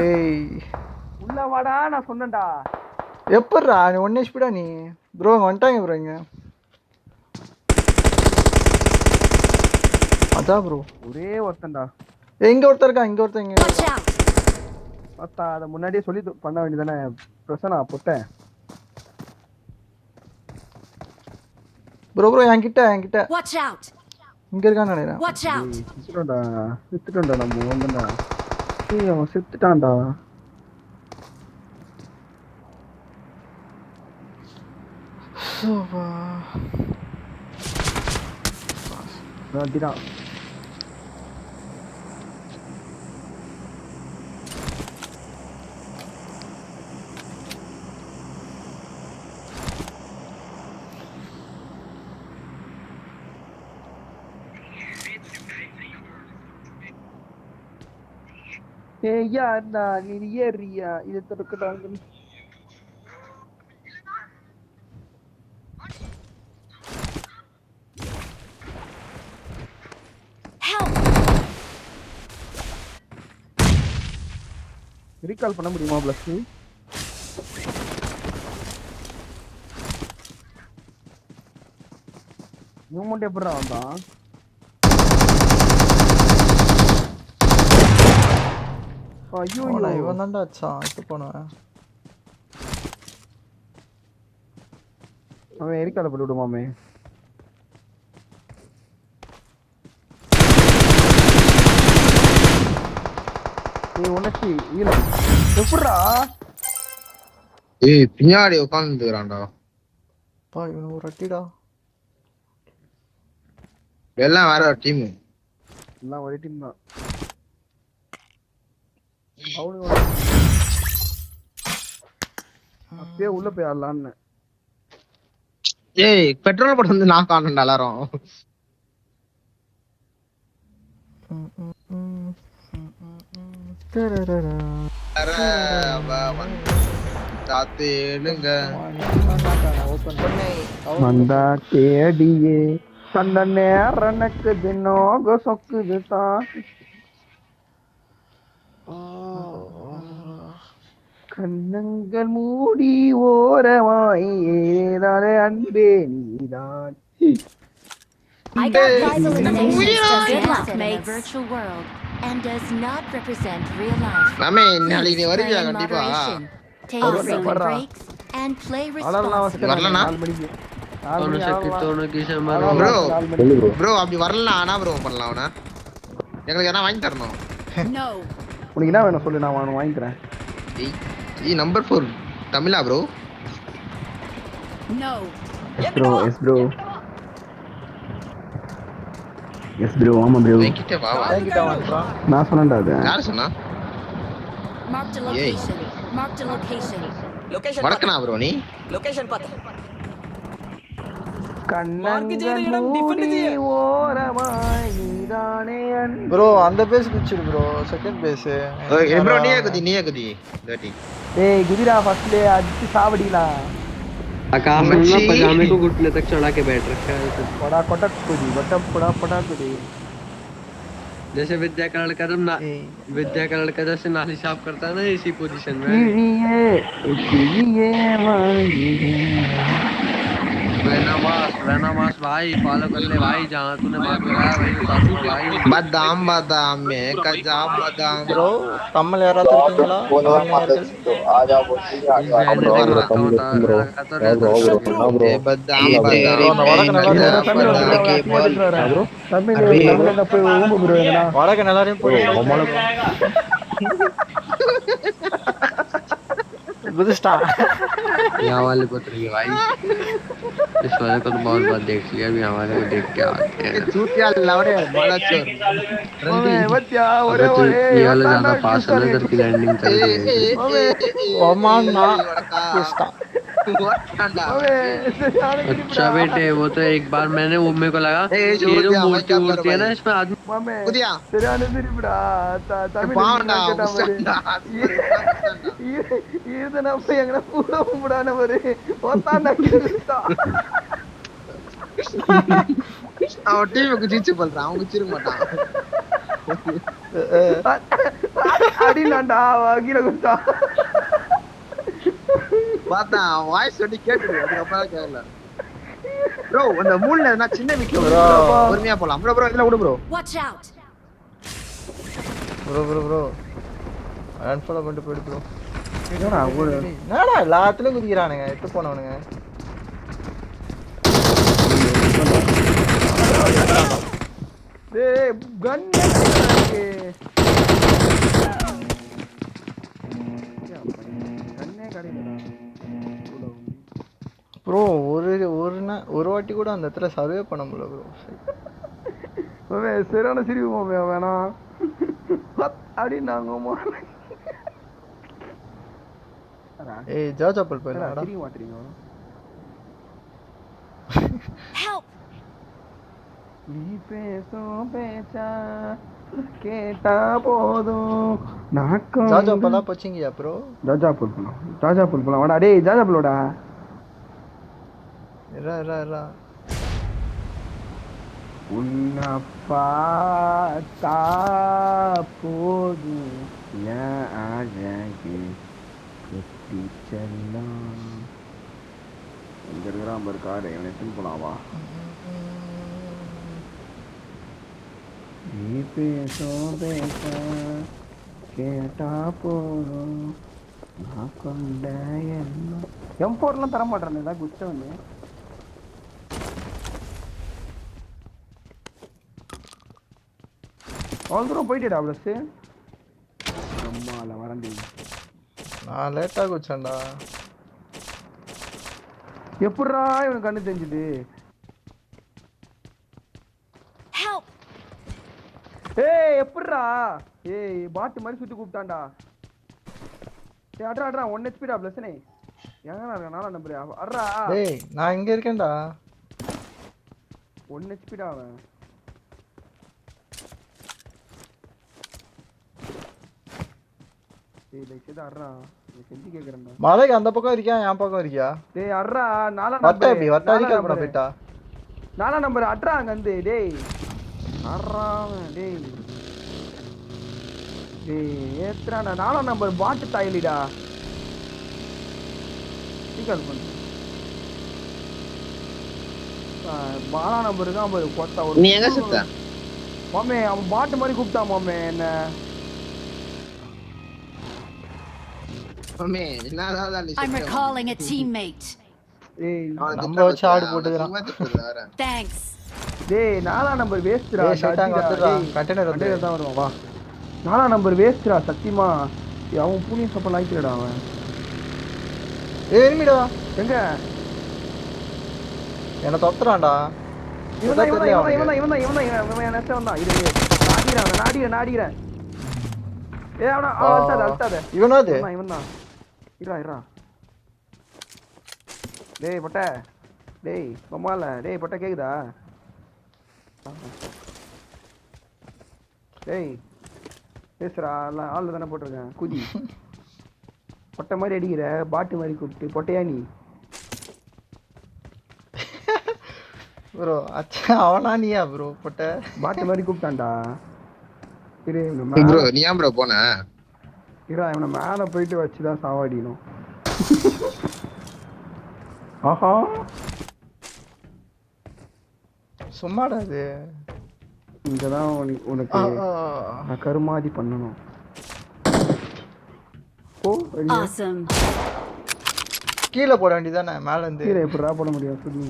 ஏய் உள்ள வாடா நான் சொன்னேன்டா எப்படிடா நீ 1 ஹெச்பிடா நீ ப்ரோ இங்க வந்துட்டாங்க ப்ரோ இங்க அதான் ப்ரோ ஒரே ஒருத்தன்டா இங்க ஒருத்தன் இங்க Watch out! பார்த்தா அதை முன்னாடியே சொல்லி பண்ண வேண்டியதானே பிரசனா போட்டேன் ப்ரோ என்கிட்ட Watch out! இங்க இருக்கான்னு நினைக்கிறேன் Watch out! செத்துட்டோம்டா நம்ம வந்தா ஏய் அவன் செத்துட்டான்டா அப்படிதான் ஏய் யார்டா நீ ஏறியா இது தடுக்கடாங்க. Help! ரீகால் பண்ண முடியுமா ப்ளஸ்? மூமெண்ட் எப்படிடா வந்தான்? ஐயோ இவன் தான்டா அச்சான் இப்போ போனவன். அவன் எரிக்கால போட்டு விடுமாமே. ஏய் உனக்கு இல்ல எப்படிடா? ஏய் பின்னாடி உட்கார்ந்துறான்டா. பா இவன் ஒரு அட்டிடா. எல்லாம் வேற ஒரு டீம். எல்லாம் ஒரே டீம் தான். அப்படியே உள்ள போய் ஆடலான்னு. ஏய் பெட்ரோல் போட்டு வந்து நான் காணண்டா எல்லாரும். தாத்தேளுங்க வந்தா தேடியே கண்ட நேரம் எனக்கு தினோக சொக்குது தான். கண்ணங்கள் மூடி ஓரமாய் ஏதாலே அன்பே நீதான். I got 5 eliminations just Good now luck, in a mates. virtual world and does not represent real life. மாமே நாளைக்கு நீ Please வருவியா play in கண்டிப்பா? moderation, take Awesome. frequent breaks, and play அலர்லாம் responsibly. வரலனா? 4 மணிக்கு. दोनों से दोनों की से Bro. मारो ப்ரோ அப்படி வரலாம் ஆனா ப்ரோ பண்ணலாம் அவன. எங்களுக்கு என்ன வாங்கி தரணும்? No. உனக்கு என்ன வேணும் சொல்லு, நான் வாங்கி தரேன். ஏய் நம்பர் 4 தமிழா bro? No. Yes bro yes bro ஆமா ப்ரோ. என்கிட்ட வா வா. என்கிட்ட வாங்குறான். நான் சொன்னேன்டா அது. யார் சொன்னா? Marked a location. Marked a location. வடக்கனா ப்ரோ நீ? கண்ணங்கள் மூடி ஓரமாய் நீதானே அன்பே. ப்ரோ அந்த பேஸ் குச்சிடு ப்ரோ. Second base. ப்ரோ நீயே குதி. டர்ட்டி. ஏய் குதிரா ஃபர்ஸ்ட்ல அடிச்சு சாவடிடா. आकाश में ना पजामे को घुटने तक चढ़ा के बैठ रखा है तो படா கொட்டக் குதி படா குதி. जैसे विद्या का लड़का जब ना विद्या का लड़का जैसे नाली साफ करता है ना इसी पोजीशन में கிளியே வாங்கியே वेनामास भाई फॉलो कर ले भाई जहाँ तूने मार लगाया वही उतार दो भाई बादाम में कजाम बादाम ப்ரோ கம்மல் யாராவது இருக்கீங்களா? ए बादाम வடக்கு எல்லாரையும் போய் குதிஸ்டா. यहाँ वाले को तो भाई इस वाले को तो बहुत बार देख लिया अभी हमारे को देख के आते हैं चूतिया लवड़े बड़ा चोर ஒரே ये वाला ज्यादा पास है ना इधर की लैंडिंग कर रही है ஒமானா குதிஸ்டா. अच्छा बेटे वो तो एक बार मैंने वो मेरे को लगा ये जो मूर्ति उड़ती है ना इसमें आदमी कुदिया சரியான சிரிப்புடா. பாவண்டா இது நம்ம எங்கன பூட பூடான ஒரு ஒத்தாண்டா கிருஸ்டா. அவன் டீம் குதிச்சு பண்றான் அவன் குதிச்சிர மாட்டான் அடிலாண்டா வாகிர குஸ்டா. பார்த்தா வாய்ஸ் சொல்லி கேட்டுது அதுக்கப்புறம் கேட்கல ப்ரோ. அந்த மூணுல நான் சின்ன வீட்ல பொறுமையா போலாம் ப்ரோ. இதெல்லாம் விடு bro. Watch out. Bro unfollow பண்ணிட்டு போயிடு ப்ரோ. என்னடா எல்லாத்துலயும் குதிக்கிறானுங்க எட்டு போனவனுங்க. டேய் கன் ப்ரோ ஒரு வாட்டி கூட அந்த இடத்துல சர்வே பண்ண முடியல ப்ரோ. சரியான சிரிப்பு வேணாம் அப்படின்னாங்க. ஏய் ஜாஜாப்பல் போயிடலாம். சிரிக்க மாட்டீங்க. Help. நீ பேசும் பேச்சா கேட்டா போதும் ஜாஜா பலா போச்சிங்கயா ப்ரோ? ஜாஜாபூர் போலாம். ஜாஜாபூர் போலாம். வாடா டேய் ஜாஜாபூர்டா. இரா. உன்னை பார்த்தா போதும் என் அழகு கெட்டி செல்லம். இங்க இருக்கிறான் பாரு காடு, இவனை எடுத்துன்னு போலாவா? நீ பேசும் பேச கேட்டா போதும் நான் கொண்ட எண்ணம். M4லாம் தர மாட்டேன் ஏதாவது குச்சவனு. அவ்வளோ தூரம் போயிட்டேடா ப்ளஸ். அம்மால வரண்டி நான் லேட்டா குச்சேன்டா. எப்படிரா இவனுக்கு கண்ணு தெரிஞ்சுது? Help! ஏய் எப்படிரா? ஏய் பாட்டு மாதிரி சுத்தி கூப்பிட்டான்டா. ஏய் அட்ரா 1 HP டா ப்ளஸ்னே. எங்கடா இருக்க? நாலா நம்பர் அட்ரா. டேய் நான் இங்க இருக்கேன்டா. 1 HP டா அவன். டேய் லைக் அட்ரா. நீ செஞ்சு கேக்குறேன்டா. மலைக்கு அந்த பக்கம் இருக்கியா என் பக்கம் இருக்கியா? டேய் அட்ரா நாலா வட்ட நம்பர். எப்படி வட்ட அடிக்க கூட போய்டா. நாலா நம்பர் அட்ரா அங்க வந்து டேய். அட்ரா டேய். டேய் ஏத்ராடா நாலா நம்பர் பாட்டு தாயிலிடா. சீக்கிரம் பண்ணு. பாலா நம்பர் தான் பாரு கொட்டா ஒரு. நீ எங்க சுத்த? மாமே அவன் பாட்டு மாதிரி கூப்பிட்டான் மாமே என்ன. மாமே என்னடா நீ I'm recalling a teammate. ஏய் நம்ம வச்சு ஆடு போட்டுக்கறான். Thanks. டேய் நாலா நம்பர் வேஸ்ட்ரா. டேய் ஷட்டாங்க வந்துடா. கண்டெய்னர் வந்து தான் வருவான் வா. நாலா நம்பர் வேஸ்ட்ரா சத்தியமா. அவன் புனிய சப்ப லாய்க்கலடா அவன். ஏய் எனிமிடா. எங்க? என்ன தொத்துறான்டா. இவன் நெஸ்ட் வந்தான். இரு நாடிறேன். ஏய் அவன அல்டாத. இவனாது? இவன் தான். இருடா. டேய் பொட்ட. டேய் மம்மால. டேய் பொட்ட கேக்குதா? டேய் பேசுறா. ஆள் தானே போட்டிருக்கேன். குதி. பொட்டை மாதிரி அடிக்கிற பாட்டு மாதிரி கூப்பிட்டு பொட்டையா நீ? ப்ரோ அச்சா அவனா நீயா ப்ரோ போட்ட? பாட்டு மாதிரி கூப்பிட்டான்டா. இரு ப்ரோ நீ ஏன் ப்ரோ போன? இரா இவனை மேல போயிட்டு வச்சுதான் சாவாடினும். ஆஹா சும்மாடா அது. இங்கதான் உனக்கு நான் கருமாதி பண்ணணும். ஓ Awesome. கீழே போட வேண்டியதானே மேல இருந்து. கீழே எப்படிடா போட முடியும் சொல்லி.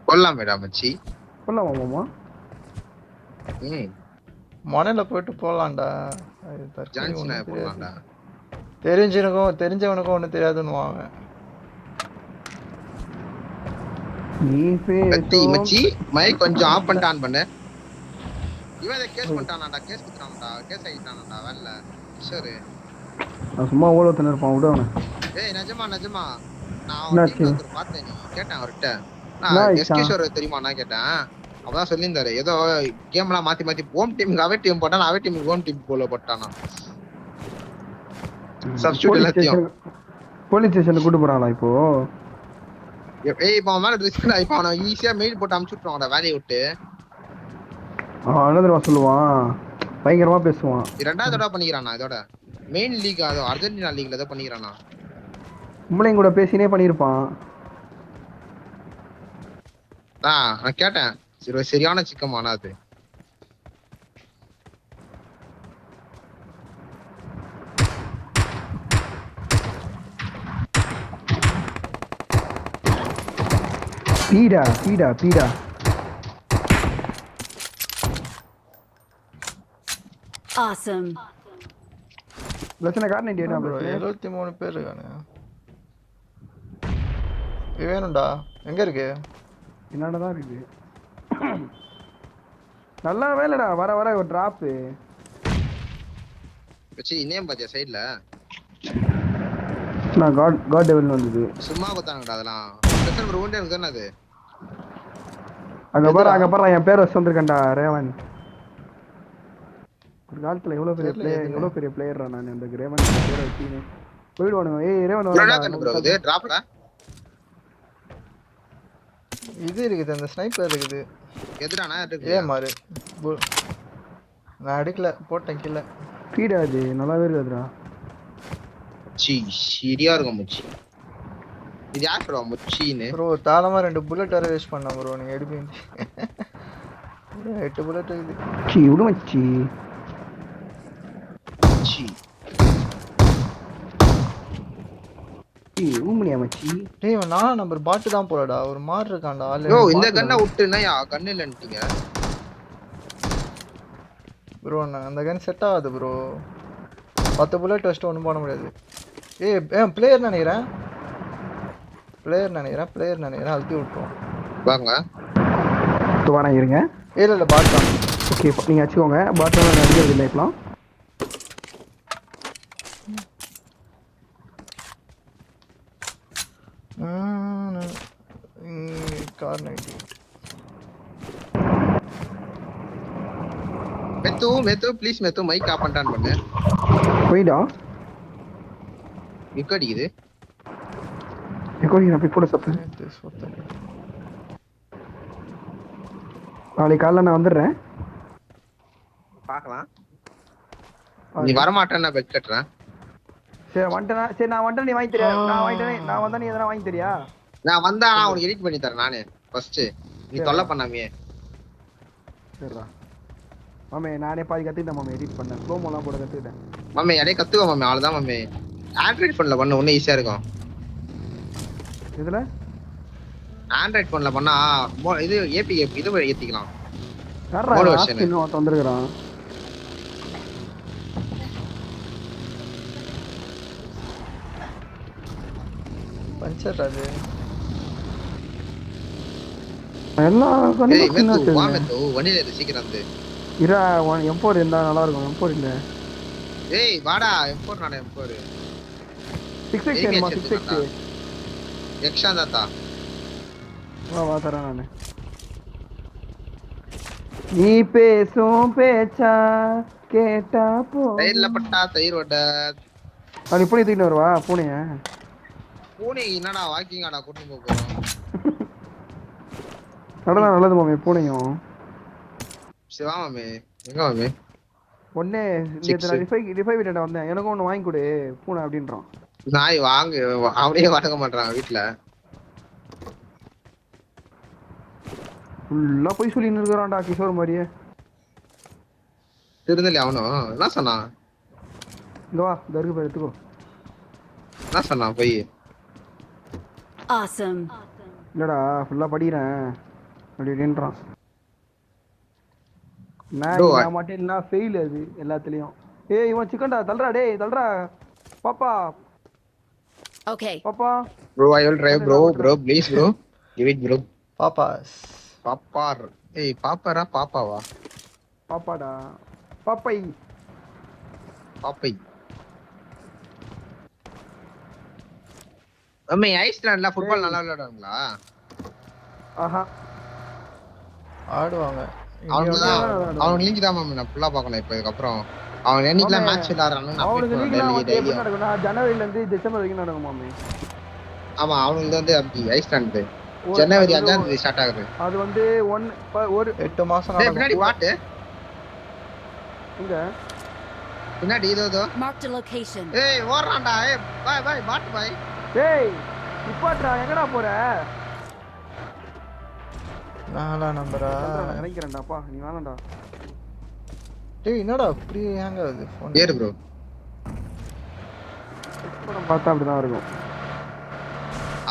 கொல்லாம் மேடா மச்சி. கொல்லாமா மாமா? மொனையில போயிட்டு போலாம்டா. ஜான்சனா போலாம்டா. தெரிஞ்சவனுக்கும் ஒண்ணு தெரியாதுன்னு அவன். நீ கத்தி மச்சி மைக் கொஞ்சம் ஆஃப் பண்ணிட்டு ஆன் பண்ணு. இவன் இத கேஸ் பண்ணிட்டானாடா. கேஸ் குடுறான்டா. கேஸ் ஆயிட்டானாடா வரல. சரி நான் சும்மா ஓலோத்தன இருப்பான் விடு அவனை. ஏய் நிஜமா நான் வந்து பார்த்தேன். நீ கேட்டேன் அவர்ட்ட. நான் எஸ்கியூஷர் தெரியுமா நான் கேட்டேன். அவதான் சொல்லியிருந்தாரு ஏதோ கேம்லாம் மாத்தி ஹோம் டீமுக்கு அவே டீம் போட்டான். அவே டீமுக்கு ஹோம் டீம் போல போட்டானா. சப்ஸ்டிட்யூட் எல்லாத்தையும் போலீஸ் ஸ்டேஷன்ல கூட்டி போறாங்களா இப்போ? ஏய் இப்போ அவன் ரிஸ்க்டா. இப்போ அவன் ஈஸியா மெயில் போட்டு அனுப்பிச்சு விட்டுருவாங்கடா வேலையை விட்டு. என்ன சொல்லுவான்? பயங்கரமா பேசுவான். இரண்டாவது தடவை பண்ணிக்கிறானா இதோட மெயின் லீக். அதோ அர்ஜென்டினா லீக்ல ஏதோ பண்ணிக்கிறானா. உங்களையும் கூட பேசினே பண்ணிருப்பான். நான் கேட்டேன். சரியான சிக்கமானா அது. பீடா Awesome. லட்சண காரணம் இந்தியா ப்ரோ 73 பேர் இருக்கானே. வேணும்டா. எங்க இருக்கு? என்னடா இருக்கு? நல்லா வேலைடா. வர ஒரு டிராப். வெச்சி நேம் பாத்தியா சைடுல? நான் காட் டெவல் வந்தது. சும்மா குத்தாங்கடா அதெல்லாம். ஸ்பெஷல் ப்ரோ ஒண்டே இருக்குதானே அது. அங்க பாரு என் பேர் வச்சு வந்திருக்கேன்டா ரேவன். ஒரு காலத்துல எவ்வளவு பெரிய தெரியல பிளேயர் எதுன்னு. எவ்வளவு பெரிய பிளேயர்ரா நான் அந்த ரேவன் பேரை வச்சு போயிடுவானுங்க. ஏய் ரேவன் ப்ரோ வரடா. என்ன ப்ரோ இது டிராப்ல இது இருக்குது அந்த ஸ்னைப்பர் இருக்குது. எதுடானா ஏன் மாறு நான் அடிக்கல போட்டேன் கீழே. ஃபீடா அது நல்லாவே இருக்காதுடா. சி சரியா இருக்கும் மச்சி. இது யார் ப்ரோ மச்சின்னு ப்ரோ தாளமா 2 புல்லட் வர வேஸ்ட் பண்ணேன் ப்ரோ. நீங்க எடுப்பீங்க 8 புல்லட் இருக்குது. சி விடு மச்சி. சி சி ஊமணியா மச்சி. டேய் இவன் 4 நம்பர் பாட்டு தான் போலடா. ஒரு மார் இருக்கான்டா ஆளு. ப்ரோ இந்த கன்னை விட்டுனா யா கன் இல்லன்ட்டீங்க ப்ரோ அந்த கன் செட் ஆகாது ப்ரோ. 10 புல்லட் வச்சுட்டு ஒன்றும் பண்ண முடியாது. ஏய் பிளேயர் நினைக்கிறேன் அழுத்தி விட்டுருவோம். வாங்க வரேன் இருங்க. இல்ல பாட் தான். ஓகே நீங்க வச்சுக்கோங்க. பாட்டில் அடிக்கிறது இல்லை இப்பலாம். கார் 90 மெத்து ப்ளீஸ் மெத்து மைக் ஆஃப் பண்ணிட்டான் பண்ணு. போயிடா. மிக் அடிக்குது. எக்கோடி நான் போய் போட சப்பு. நாளைக்கு காலைல நான் வந்துடுறேன். பார்க்கலாம். நீ வர மாட்டேன்னு நான் பெட் கட்டுறேன். சரி வந்துட்டேனா? சரி நான் வந்துட்டேன். நீ வாங்கி தெரியா? நான் வந்தா நீ எதனா வாங்கி தெரியா? நான் வந்தா நான் உனக்கு எடிட் பண்ணி தரேன் நானு ஃபர்ஸ்ட். நீ தொல்லை பண்ணாமே. சரிடா மாமே. நானே பாதி கத்துக்கிட்டேன் மாமே. எடிட் பண்ணேன். ஸ்லோமோலாம் போட கத்துக்கிட்டேன் மாமே. எடையே கத்துக்கோ மாமே. அவ்வளவுதான் மாமே. ஆண்ட்ராய்ட் போன்ல பண்ண இன்னும் ஈஸியா இருக்கும். இதுல ஆண்ட்ராய்ட் போன்ல பண்ணா இது ஏபி இது ஏத்திக்கலாம். யாரா Mode லாஸ்ட் version. இன்னும் வந்திருக்கான். பஞ்சர் அது. எல்லாம் ஏய் மெத்து வா கண்டிப்பா மெத்து வண்டியில இரு சீக்கிரம் வந்து. இரா M4 இருந்தா நல்லா இருக்கும். M4 இல்ல. ஏய் வாடா M4 நானே M4. 6x வேணுமா? 6x எக்ஸ்ட்ரா தாத்தா. வா தரேன் நானு. நீ பேசும் பேச்சா கேட்டா போ. தயிர்ல பட்டா தயிர் வட. அது இப்படி தூக்கிட்டு வருவா பூனைய. பூனை என்னடா வாக்கிங் ஆடா கூட்டி போறோம். நடனா நல்லது மாமே பூனையும். சிவா மாமே. எங்க மாமே? ஒண்ணே இந்த ரிஃபை விட்டா வந்தேன். எனக்கு ஒண்ணு வாங்கி கொடு பூனை அப்படின்றான். நாய் வாங்கு அவனே வாங்க மாட்டான் வீட்ல. ஃபுல்லா போய் சொல்லின்னு இருக்கிறான்டா கிஷோர் மாதிரியே. திருந்தலி அவனும் என்ன சொன்னான்? இங்க வா தர்கு போய் எடுத்துக்கோ. என்ன சொன்னான் போய்? Awesome. இல்லடா ஃபுல்லா படிக்கிறேன் அப்படி அப்படின்றான். Bro, நான் மட்டும் இல்லைன்னா ஃபெயில் அது எல்லாத்துலயும். ஏய் இவன் சிக்கன்டா தள்ளுறா. டேய் தள்ளுறா பாப்பா. Okay. பாப்பா Bro, I will drive bro please bro. Give it bro. பாப்பாஸ். பாப்பார். ஏய் பாப்பாரா பாப்பாவா? பாப்பாடா பாப்பை. பாப்பை. அம்மே ஐஸ்லாண்ட்ல ஃபுட்பால் நல்லா விளையாடுவாங்களா? ஆஹா ஆடுவாங்க. அவனுக்கு லீக் தான் மாமே நான் ஃபுல்லா பார்க்கணும் இப்போ இதுக்கு அப்புறம். அவன் என்னைக்குலாம் மேட்ச் விளையாடுறானு நான் அவனுக்கு அப்டேட் லீக்லாம் பண்ணுவேன் எப்படி டெய்லி. நடக்கும்னா ஜனவரில இருந்து டிசம்பர் வரைக்கும் நடக்கும் மாமே. ஆமா அவனுக்கு வந்து அப்படி ஐஸ்லாண்ட் ஜனவரி 5ஆம் தேதி ஸ்டார்ட் ஆகுது. அது வந்து ஒரு 8 மாசம் டேய் நடக்கும். பின்னாடி பாட்டு. இங்க பின்னாடி இதோ. Marked a location. ஏய் ஓடுறான்டா. ஏய் பை பாட்டு பை. டேய் நிப்பாட்றா. எங்கடா போற? நாலா நம்பரா? நான் நினைக்கிறேன்டாப்பா நீ வேணாம்டா. டேய் என்னடா இப்படி ஹேங் ஆகுது ஃபோன்? ஏறு ப்ரோ. படம் பார்த்தா அப்படிதான் இருக்கும்.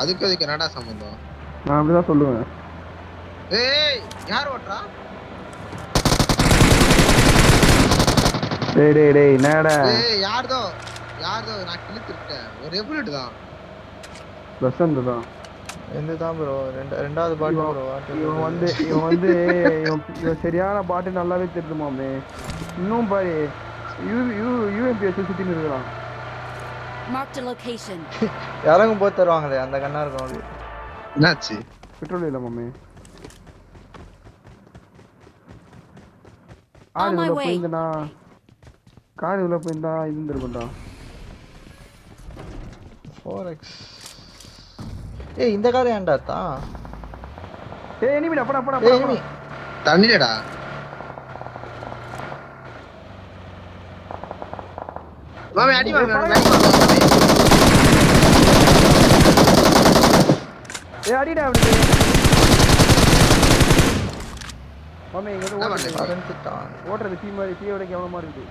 அதுக்கு என்னடா சம்பந்தம்? நான் அப்படிதான் சொல்லுவேன். ஏய் யார் ஓட்றா? டேய் டேய் டேய் என்னடா? ஏய் யார்தோ நான் கிழிச்சிட்டேன். ஒரு புல்லட் தான். வசந்த் தான். எந்துதான் ப்ரோ. ரெண்டாவது பாட்டு ப்ரோ. இவன் சரியான பாட்டு நல்லாவே தெரியுது மாமே. இன்னும் பாரு யூஎம்பி வச்சு சுத்தின்னு இருக்கிறான். Marked a location. இறங்கும் போது தருவாங்களே அந்த கண்ணா இருக்கும் அது. என்னாச்சு? பெட்ரோல் இல்ல மாமே. On my way. போயிருந்தனா கார் இவ்வளோ போயிருந்தா இருந்திருக்கும்டா. 4x. ஏய் இந்த கார் ஏன்டா தான்? ஏய் எனிமிடா போடா போடா ஏய் போடா. எனிமி. தண்ணிலடா. மாமே அடி மாமே அடி மாமே. ஏய் அடிடா அவனுக்கு. மாமே இங்க வந்து ஓடுறது. அடஞ்சிட்டான். ஓடுறது டீ மாதிரி டீயோட கேவலமா இருக்குது.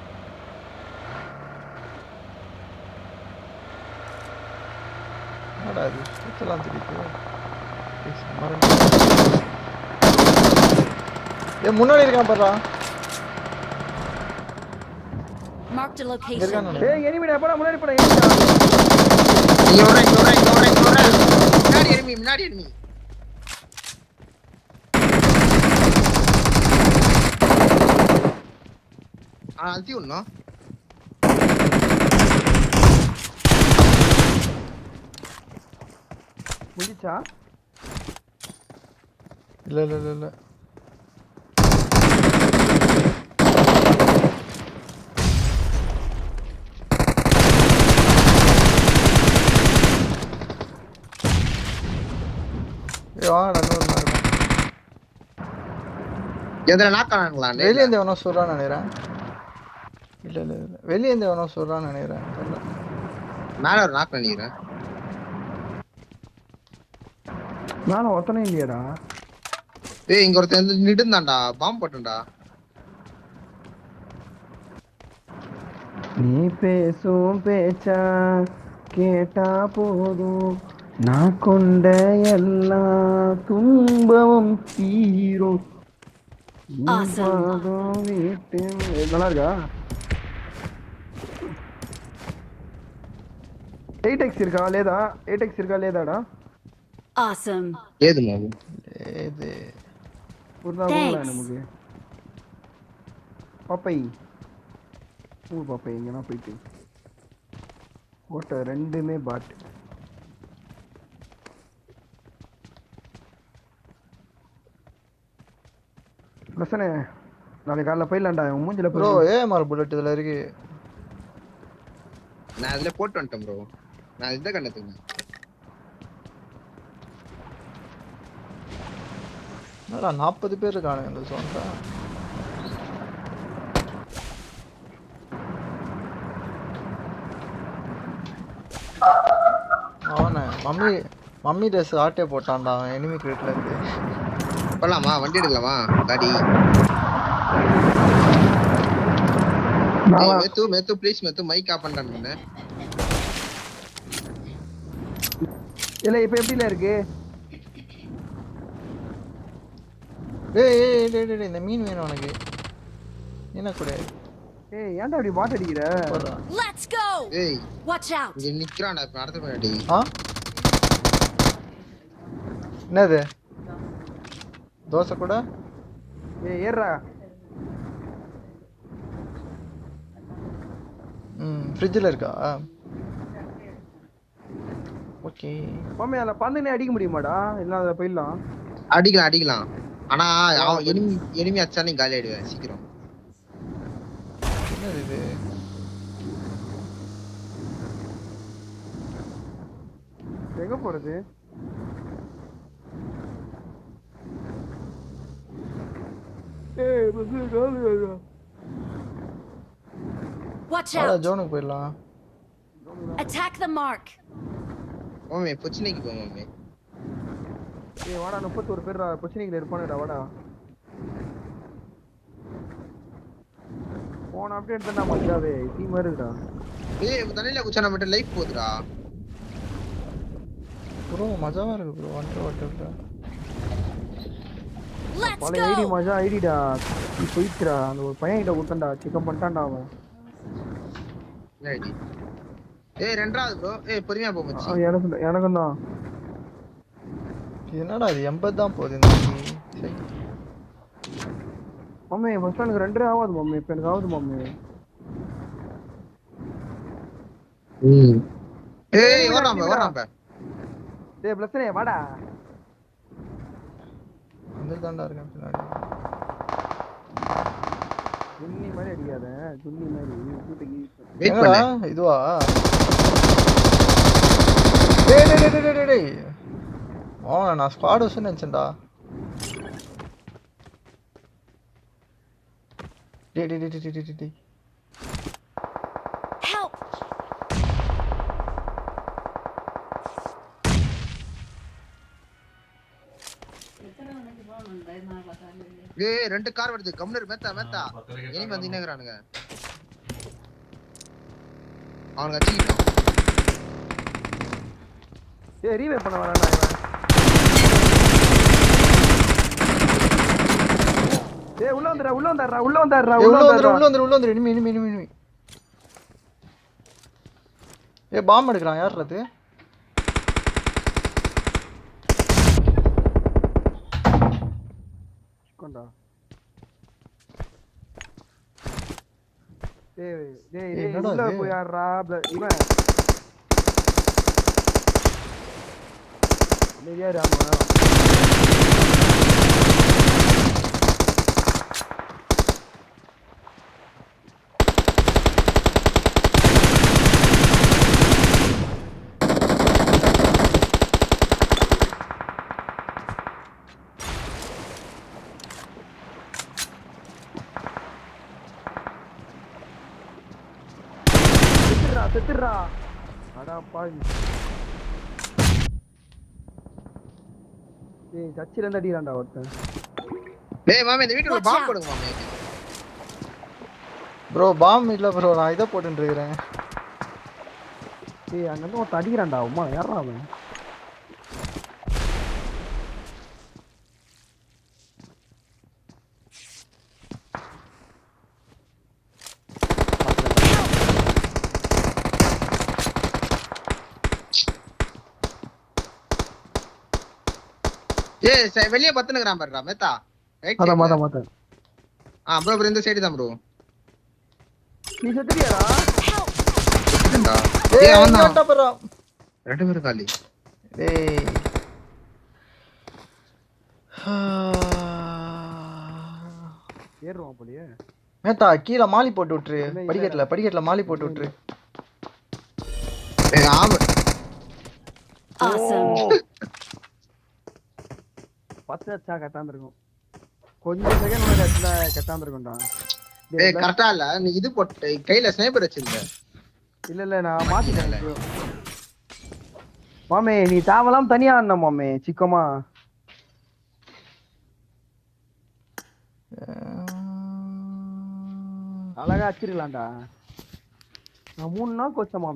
என்னடா இது? சுத்தலாம் தெரியுது. ஏய் முன்னாடி இருக்கான் பாருடா. Marked a இங்க location. இருக்கான் நானு. ஏய் எனிமிடா போடா முன்னாடி போடா எனிமிடா. இங்க ஓடுறேன். முன்னாடி enemy. அழுத்தி விடணும். முடிச்சா? இல்ல. ஏய் வாடா நூறு மார்க். எதுல நாக்கானாங்களா? வெளிய இருந்து எவனோ சொல்றான்னு நினைக்கிறேன். இல்ல. வெளிய இருந்து எவனோ சொல்றான்னு நினைக்கிறேன். தெரியல. மேல ஒரு நாக்கு நினைக்கிறேன். நானும் ஒருத்தனே இல்லையாடா. ஏய் இங்க ஒருத்தன் நிடுந்தான்டா. பாம்பு போட்டுண்டா. நீ பேசும் பேச்சா கேட்டா போதும் நான் கொண்ட எல்லா துன்பமும் தீரும். Awesome. வீட்டு நல்லா இருக்கா? 8x இருக்கா லேதா? 8x இருக்கா லேதாடா? Awesome. ஏது மாமு? இது ஒரு நாள் Thanks. நமக்கு பாப்பை பாப்பை எங்கன்னா போயிட்டு ஓட்ட ரெண்டுமே பாட். பிரச்சனை நாளைக்கு காலைல போயிடலாம்டா. உன் மூஞ்சில ப்ரோ போய் ஏஎம்ஆர் புல்லட் இதுல இருக்கு. நான் அதுல போட்டு வந்துட்டேன் ப்ரோ. நான் இந்த கண்ணத்துக்கு. என்னடா 40 பேர் இருக்கானுங்க இந்த சோன்ல. அவனே மம்மி ட்ரெஸ் ஆட்டே போட்டான்டா அவன் எனிமி கிரேட்ல இருந்து. போலாமா? வண்டி எடுக்கலாமா? காடி. மேத்து ப்ளீஸ் மேத்து மைக் ஆஃப் பண்ணானே. இல்ல இப்ப எப்படில இருக்கு? டேய் இந்த மீன் வேணும் உனக்கு. என்ன கூட? ஏய் ஏன்டா அப்படி பாட் அடிக்கிற? போடா. Let's go. ஏய் Watch out. இங்க நிக்கறான்டா இப்ப அடுத்த பின்னாடி. என்னது? தோசை கூட? ஏய் ஏறா. ஃப்ரிட்ஜ்ல இருக்கா? ஓகே. மாமே அத பந்தனே அடிக்க முடியுமாடா? இல்ல அத போயிடலாம். அடிக்கலாம். ஆனா அவன் எனிமி அடிச்சா நீ காலி ஆயிடுவே சீக்கிரம். என்னது இது? எங்க போறது? ஏய் பஸ் காலு. Watch வாடா out. ஜோனுக்கு போயிடலாம். Attack the mark. மாமே பொச்சினைக்கு போ மாமே. ஏய் வாடா 31 பேர்டா பொச்சினிக்குல இருப்பானேடா வாடா. போன் அப்டேட் தான்டா மச்சாவே. டீம் வருதுடா. ஏய் தண்ணில குச்சா நம்ம லைஃப் போகுதுடா. ப்ரோ மஜாவா இருக்கு ப்ரோ. வாட்டர். Let's பழைய ஐடி go. மஜா ஐடிடா. நீ போயிடுறா. அந்த ஒரு பையன் கிட்ட கொடுத்தண்டா. சிக்கன் பண்ணிட்டான்டா அவன். ஐடி. ஏய் ரெண்டாவது ப்ரோ. ஏய் பொறுமையா போ மச்சி. எனக்கும் தான். என்னடா இது 80 தான் போகுது இந்த சரி. மம்மி ஃபர்ஸ்ட் எனக்கு 2 ஆகாது மம்மி. இப்போ எனக்கு ஆகுது மம்மி. ஏய் ஓடாம. டேய் ப்ளஸ்னே வாடா. வந்து தாண்டா இருக்கேன் பின்னாடி. ஜுன்னி மாதிரி அடிக்காத, ஜுன்னி மாதிரி வீட்டுக்கு வெயிட் எங்கடா பண்ணு. இதுவா? டேய் டேய் டேய் டேய் டேய். நான் ஸ்குவாட் வச்சு நினைச்சேன்டா. டேய் டேய் டேய் டேய் டேய் டேய். Help! ஏய் 2 கார் வருது. கம்னர் மேத்தா. இனி வந்தீங்கறானுங்க. அவனுங்க அடிச்சிட்டான். ஏய் ரீவே பண்ண வரான்டா இவன். ஏய் உள்ள வந்தாரா. உள்ள வந்துரு. இனிமே. ஏய் பாம் எடுக்கறான் யார் அது? கொண்டா. டேய் என்னடா உள்ள இது? போய் யாரா இவன். நிறைய ராமா. செத்துறா. அடா பாவி. ஏய் சச்சில இருந்து அடிறான்டா ஒருத்தன். டேய் மாமே இந்த வீட்டுல பாம்பு போடுங்க மாமே. ப்ரோ பாம் இல்ல ப்ரோ, நான் இத போட்டுட்டு இருக்கேன். ஏய் அங்க இருந்து ஒருத்தன் அடிக்கிறான்டா. அம்மா யாரா அவன்? ஏய் வெளிய பத்துனங்கறான் பாருடா மேத்தா. ரைட். மாத்த. ப்ரோ இந்த சைடு தான் ப்ரோ. நீ செத்துறியாடா? செத்துடா. ஏய் அவன் அவன் தான். வந்துட்டா பாரு. 2 பேரும் காலி. டேய். ஏறுவான் போலியே. மேத்தா கீழ மாலி போட்டு விட்டுரு. படிக்கட்ல மாலி போட்டு விட்டுரு. ஏய் ஆமா. Awesome. 10 அச்சா கட்டாந்திருக்கும். கொஞ்சம் செகண்ட் முன்னாடி அச்சா கட்டாந்திருக்கும்டா. ஏய் கரெக்ட்டா இல்ல. நீ இது போட்டு கையில ஸ்னைப்பர் வச்சிருந்த. இல்ல நான் மாத்திட்டேன். மாமே நீ தேவலாம் தனியா ஆடணும் மாமே. சிக்கமா அழகா அச்சிரலாம்டா. நான் 3 நாள் கோச்ச மாமே.